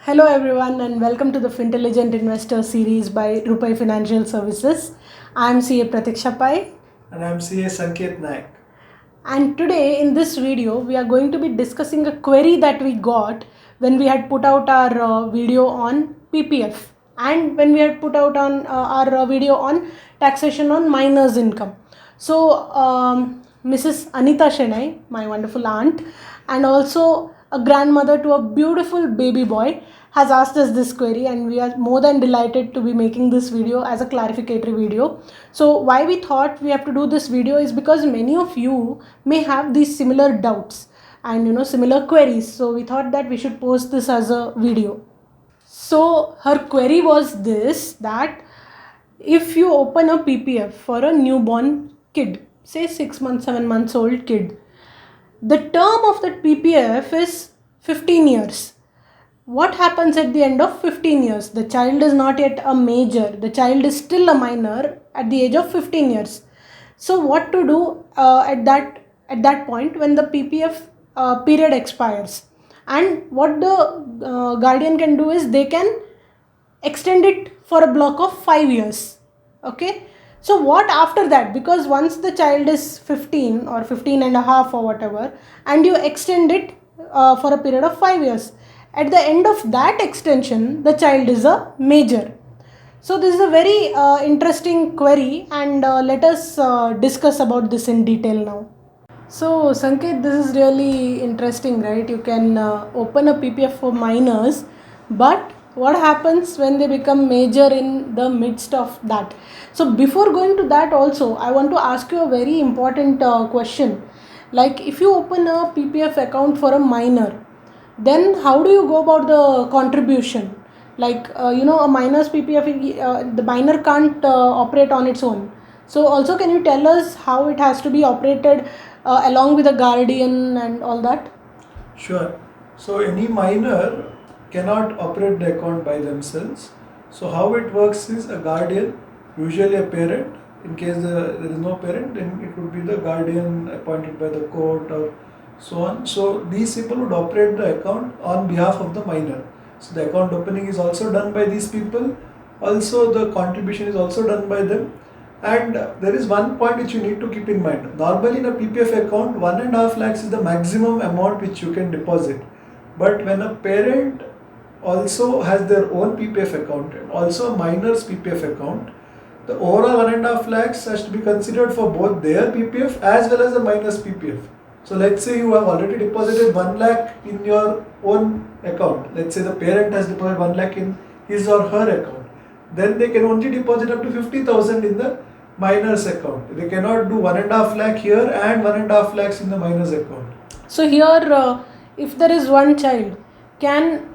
Hello everyone and welcome to the Fintelligent Investor series by Rupai Financial Services. I am CA Pratiksha Pai. And I'm CA Sanket Naik. And today in this video we are going to be discussing a query that we got when we had put out our video on PPF and when we had put out on our video on taxation on minors income. So Mrs. Anita Shenai, my wonderful aunt, and also a grandmother to a beautiful baby boy, has asked us this query, and we are more than delighted to be making this video as a clarificatory video. So why we thought we have to do this video is because many of you may have these similar doubts and similar queries. So we thought that we should post this as a video. So her query was this, that if you open a PPF for a newborn kid, say 6 months, 7 months old kid, the term of that PPF is 15 years. What happens at the end of 15 years? The child is not yet a major. The child is still a minor at the age of 15 years. So what to do at that point when the PPF period expires? And what the guardian can do is they can extend it for a block of 5 years. Okay. So what after that? Because once the child is 15 or 15 and a half or whatever, and you extend it for a period of 5 years, at the end of that extension, the child is a major. So this is a very interesting query, and let us discuss about this in detail now. So Sanket, this is really interesting, right? You can open a PPF for minors, but what happens when they become major in the midst of that? So before going to that also, I want to ask you a very important question. Like if you open a PPF account for a minor, then how do you go about the contribution? Like a minor's PPF, the minor can't operate on its own. So also, can you tell us how it has to be operated along with a guardian and all that? Sure. So any minor cannot operate the account by themselves. So how it works is a guardian, usually a parent. In case there is no parent, then it would be the guardian appointed by the court or so on. So these people would operate the account on behalf of the minor. So the account opening is also done by these people. Also the contribution is also done by them. And there is one point which you need to keep in mind. Normally in a PPF account, 1.5 lakhs is the maximum amount which you can deposit. But when a parent also has their own PPF account and also a minor's PPF account, the overall 1.5 lakhs has to be considered for both their PPF as well as the minor's PPF. So let's say you have already deposited 1 lakh in your own account. Let's say the parent has deposited 1 lakh in his or her account. Then they can only deposit up to 50,000 in the minor's account. They cannot do 1.5 lakh here and 1.5 lakhs in the minor's account. So here, if there is one child, can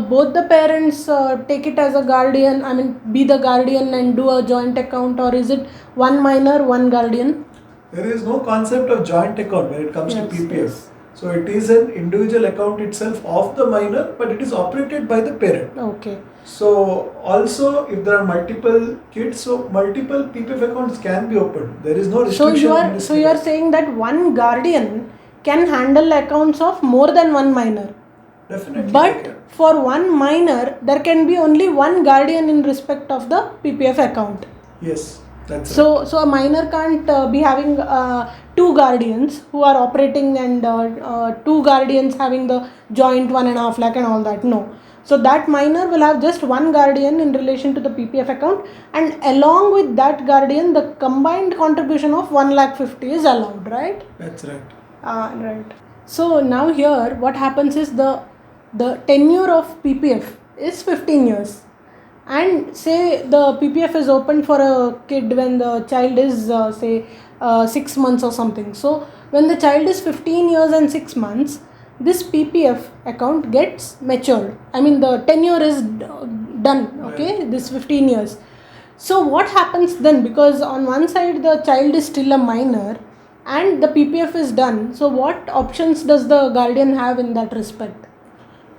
both the parents take it as a guardian? I mean, be the guardian and do a joint account, or is it one minor, one guardian? There is no concept of joint account when it comes to PPF. Yes. So it is an individual account itself of the minor, but it is operated by the parent. Okay. So also if there are multiple kids, so multiple PPF accounts can be opened. There is no restriction. So you are saying that one guardian can handle accounts of more than one minor. Definitely. But for one minor, there can be only one guardian in respect of the PPF account. Yes, that's So, right. so a minor can't be having two guardians who are operating and two guardians having the joint 1.5 lakh and all that. No. So that minor will have just one guardian in relation to the PPF account, and along with that guardian, the combined contribution of 1,50,000 is allowed, right? That's right. Right. So now here, what happens is the tenure of PPF is 15 years. And say the PPF is open for a kid when the child is say 6 months or something. So when the child is 15 years and 6 months, this PPF account gets matured. I mean the tenure is done, okay, this 15 years. So what happens then? Because on one side the child is still a minor and the PPF is done. So what options does the guardian have in that respect?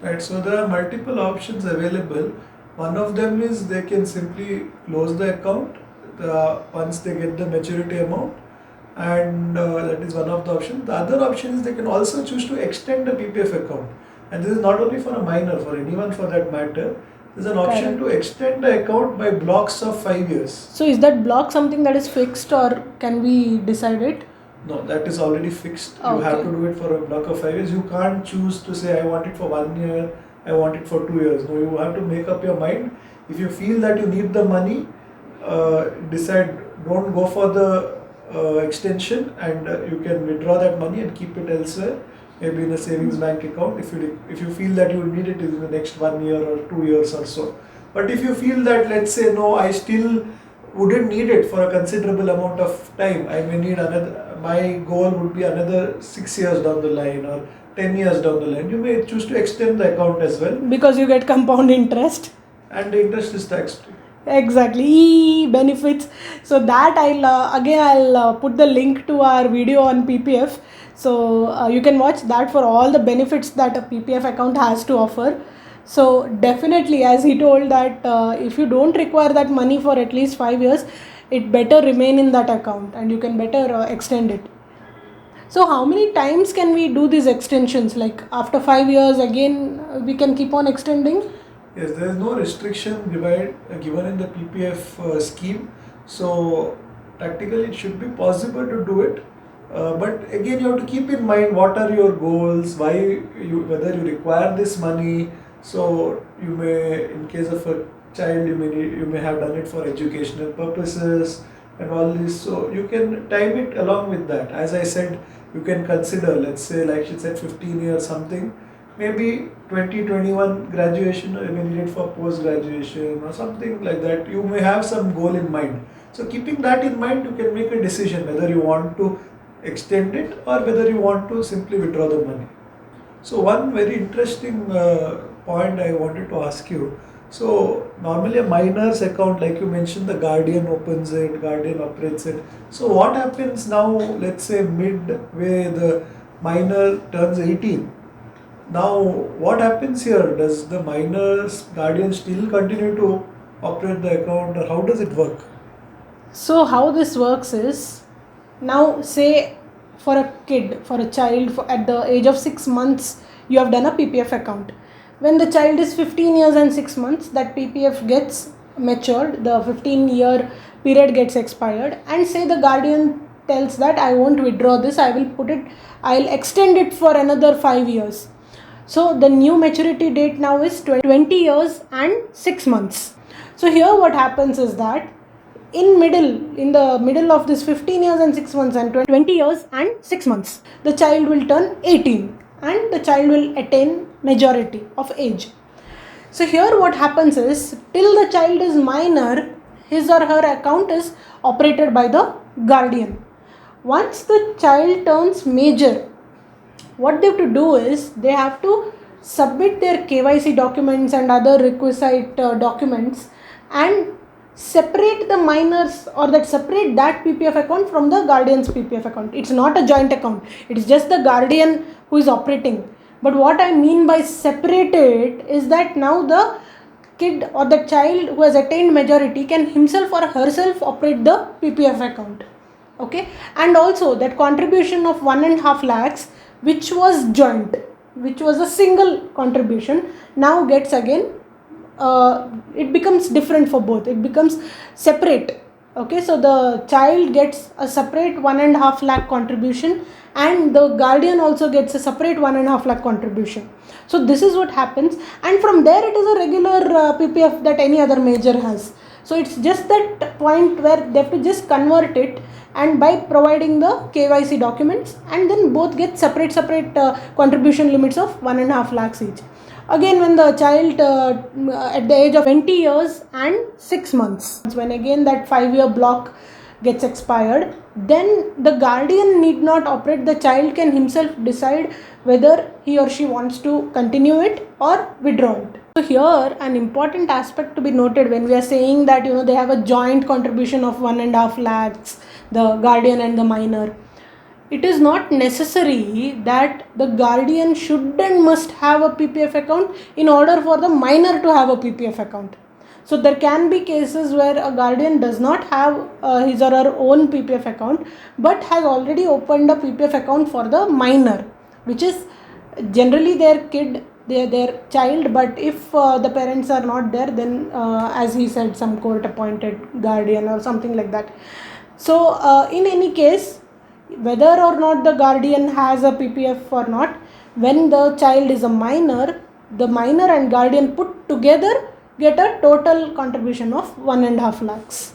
Right, so there are multiple options available. One of them is they can simply close the account once they get the maturity amount, and that is one of the options. The other option is they can also choose to extend the PPF account. And this is not only for a minor, for anyone for that matter. There's an option to extend the account by blocks of 5 years. So is that block something that is fixed, or can we decide it? No, that is already fixed. You have to do it for a block of 5 years. You can't choose to say, I want it for 1 year, I want it for 2 years. No, you have to make up your mind. If you feel that you need the money, decide, don't go for the extension, and you can withdraw that money and keep it elsewhere, maybe in a savings bank account if you feel that you will need it in the next 1 year or 2 years or so. But if you feel that, let's say, no, I still wouldn't need it for a considerable amount of time, I may need another, my goal would be another 6 years down the line or 10 years down the line, you may choose to extend the account as well. Because you get compound interest. And the interest is tax free. Exactly, benefits. So that I'll put the link to our video on PPF. So you can watch that for all the benefits that a PPF account has to offer. So definitely, as he told that if you don't require that money for at least 5 years, it better remain in that account and you can better extend it. So how many times can we do these extensions? Like after 5 years again we can keep on extending? Yes, there is no restriction given in the PPF scheme. So practically it should be possible to do it. But again, you have to keep in mind what are your goals, whether you require this money. So you may, in case of a child, you may have done it for educational purposes and all this. So you can time it along with that. As I said, you can consider, let's say, like she said, 15 years something. Maybe 2021 graduation, or you may need it for post graduation or something like that. You may have some goal in mind. So keeping that in mind, you can make a decision whether you want to extend it or whether you want to simply withdraw the money. So one very interesting point I wanted to ask you. So normally a minor's account, like you mentioned, the guardian opens it, guardian operates it. So what happens now, let's say midway the minor turns 18. Now what happens here? Does the minor's guardian still continue to operate the account, or how does it work? So how this works is, now say for a kid, for a child, at the age of 6 months, you have done a PPF account. When the child is 15 years and 6 months, that PPF gets matured, the 15-year period gets expired, and say the guardian tells that I won't withdraw this, I'll extend it for another 5 years. So the new maturity date now is 20 years and 6 months. So here what happens is that in the middle of this 15 years and 6 months and 20 years and 6 months, the child will turn 18 and the child will attain majority of age. So here what happens is, till the child is minor, his or her account is operated by the guardian. Once the child turns major, what they have to do is, they have to submit their KYC documents and other requisite documents and separate the minors, or separate that PPF account from the guardian's PPF account. It's not a joint account, it is just the guardian who is operating. But what I mean by separate it is that now the kid or the child who has attained majority can himself or herself operate the PPF account. Okay, and also that contribution of 1.5 lakhs, which was joint, which was a single contribution, now gets again it becomes different for both, it becomes separate. Okay, so the child gets a separate 1.5 lakh contribution and the guardian also gets a separate 1.5 lakh contribution. So this is what happens, and from there it is a regular PPF that any other major has. So it's just that point where they have to just convert it, and by providing the KYC documents, and then both get separate contribution limits of 1.5 lakhs each. Again, when the child at the age of 20 years and 6 months, when again that 5-year block gets expired, then the guardian need not operate. The child can himself decide whether he or she wants to continue it or withdraw it. So here an important aspect to be noted when we are saying that they have a joint contribution of 1.5 lakhs, the guardian and the minor. It is not necessary that the guardian should and must have a PPF account in order for the minor to have a PPF account. So there can be cases where a guardian does not have his or her own PPF account, but has already opened a PPF account for the minor, which is generally their kid their child, but if the parents are not there, then as he said, some court appointed guardian or something like that. So in any case, whether or not the guardian has a PPF or not, when the child is a minor, the minor and guardian put together get a total contribution of 1.5 lakhs.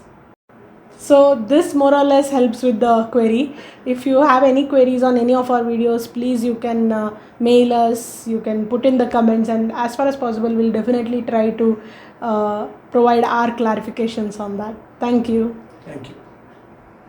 So this more or less helps with the query. If you have any queries on any of our videos, please you can mail us, you can put in the comments, and as far as possible we'll definitely try to provide our clarifications on that. Thank you. Thank you.